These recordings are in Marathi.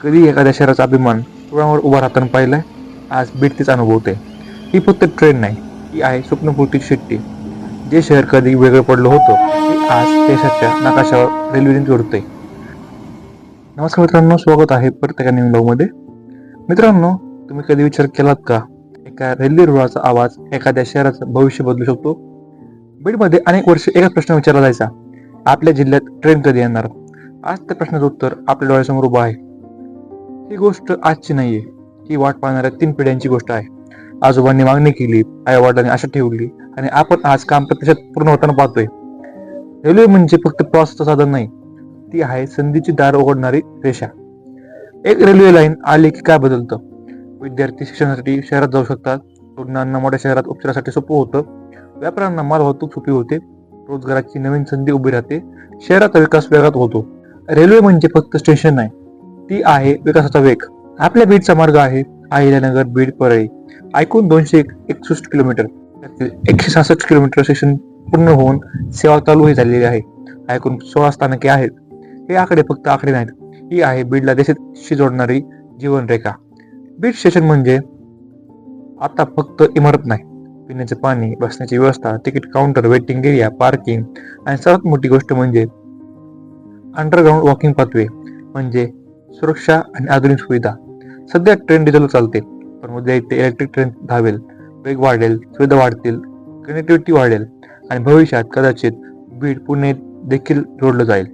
कधी एखाद्या शहराचा अभिमान डोळ्यावर उभा राहताना पाहिलाय? आज बीड तीच अनुभवते. ही फक्त ट्रेन नाही, ही आहे स्वप्नपूर्ती शिट्टी. जे शहर कधी वेगळं पडलं होतं ते आज देशाच्या नकाशावर रेल्वेने जोडतंय. नमस्कार मित्रांनो, स्वागत आहे परत एका नवीन ब्लॉगमध्ये. मित्रांनो, तुम्ही कधी विचार केलात का, एका रेल्वे रुळाचा आवाज एखाद्या शहराचं भविष्य बदलू शकतो? बीडमध्ये अनेक वर्ष एकच प्रश्न विचारला जायचा, आपल्या जिल्ह्यात ट्रेन कधी येणार? आज त्या प्रश्नाचं उत्तर आपल्या डोळ्यासमोर उभं आहे. ही गोष्ट आजची नाहीये, ही वाट पाहणाऱ्या 3 पिढ्यांची गोष्ट आहे. आजोबांनी मागणी केली, आई वडिलांनी आशा ठेवली आणि आपण आज काम प्रत्यक्षात पूर्ण होताना पाहतोय. रेल्वे म्हणजे फक्त प्रवासाचं साधन नाही, ती आहे संधीची दार उघडणारी रेषा. एक रेल्वे लाईन आली की काय बदलतं? विद्यार्थी शिक्षणासाठी शहरात जाऊ शकतात, रुग्णांना मोठ्या शहरात उपचारासाठी सोपं होतं, व्यापाऱ्यांना माल वाहतूक सोपी होते, रोजगाराची नवीन संधी उभी राहते, शहराचा विकास वेगात होतो. रेल्वे म्हणजे फक्त स्टेशन नाही, ती आहे विकासाचा वेग. आपल्या बीडचा मार्ग आहे अहिल्यानगर बीड परळी, ऐकून 261 किलोमीटर, त्यातील 166 किलोमीटर सेक्शन पूर्ण होऊन सेवा चालूही झालेली आहे. ऐकून 16 स्थानके आहेत. हे आकडे फक्त आकडे नाहीत, ही आहे बीडला देशाशी जोडणारी जीवनरेखा. बीड स्टेशन म्हणजे आता फक्त इमारत नाही, पिण्याचे पाणी, बसण्याची व्यवस्था, ticket counter, waiting area, parking आणि सर्वात मोठी गोष्ट म्हणजे अंडरग्राऊंड वॉकिंग पाथवे, म्हणजे सुरक्षा आणि आधुनिक सुविधा. सध्या ट्रेन डिझेल चालते, पण उद्या इथे इलेक्ट्रिक ट्रेन धावेल, वेग वाढेल, सुविधा वाढतील, कनेक्टिव्हिटी वाढेल आणि भविष्यात कदाचित बीड पुणे देखील जोडलं जाईल.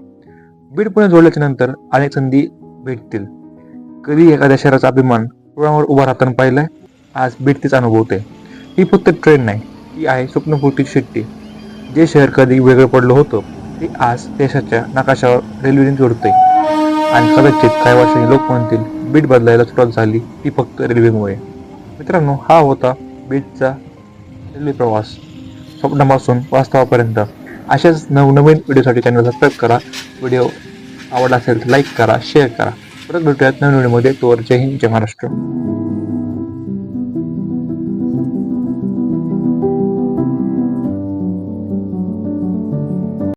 बीड पुणे जोडल्याच्या नंतर अनेक संधी भेटतील. कधी एखाद्या शहराचा अभिमान डोळ्यावर उभा राहताना पाहिलाय? आज बीड तीच अनुभवते. ही फक्त ट्रेन नाही, ही आहे स्वप्नपूर्ती शिट्टी. जे शहर कधी वेगळं पडलं होतं ते आज देशाच्या नकाशावर रेल्वेने जोडतंय. आणि कदाचित काही वर्षांनी लोक म्हणतील, बीड बदलायला सुरुवात झाली ती फक्त रेल्वेमुळे. मित्रांनो, हा होता बीडचा रेल्वे प्रवास, स्वप्नापासून वास्तवापर्यंत. अशाच नवनवीन व्हिडिओसाठी चॅनल सबस्क्राईब करा. व्हिडिओ आवडला असेल तर लाईक करा, शेअर करा. परत भेटूयात नवीन व्हिडिओमध्ये. तोवर जय हिंद, जय महाराष्ट्र.